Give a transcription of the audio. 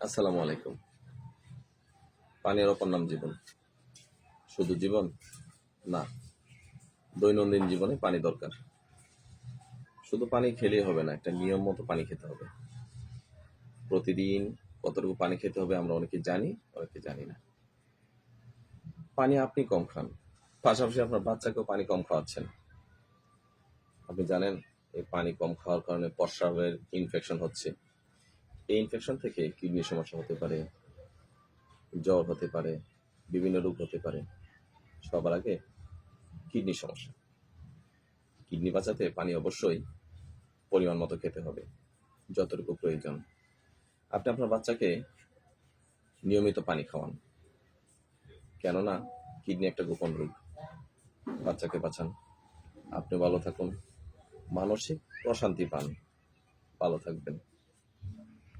আসসালামু আলাইকুম। পানির অপর নাম জীবন। শুধু জীবন না, দৈনন্দিন জীবনে পানি দরকার। শুধু পানি খেলেই হবে না, একটা নিয়ম মতো পানি খেতে হবে। প্রতিদিন কতটুকু পানি খেতে হবে আমরা অনেকে জানি, অনেকে জানি না। পানি আপনি কম খান, পাশাপাশি আপনার বাচ্চাকেও পানি কম খাওয়াচ্ছেন। আপনি জানেন এই পানি কম খাওয়ার কারণে প্রস্রাবের ইনফেকশন হচ্ছে। এই ইনফেকশন থেকে কিডনির সমস্যা হতে পারে, জ্বর হতে পারে, বিভিন্ন রোগ হতে পারে। সবার আগে কিডনির সমস্যা। কিডনি বাঁচাতে পানি অবশ্যই পরিমাণ মতো খেতে হবে, যতটুকু প্রয়োজন। আপনি আপনার বাচ্চাকে নিয়মিত পানি খাওয়ান, কেননা কিডনি একটা গোপন রোগ। বাচ্চাকে বাঁচান, আপনি ভালো থাকুন, মানসিক প্রশান্তি পান, ভালো থাকবেন।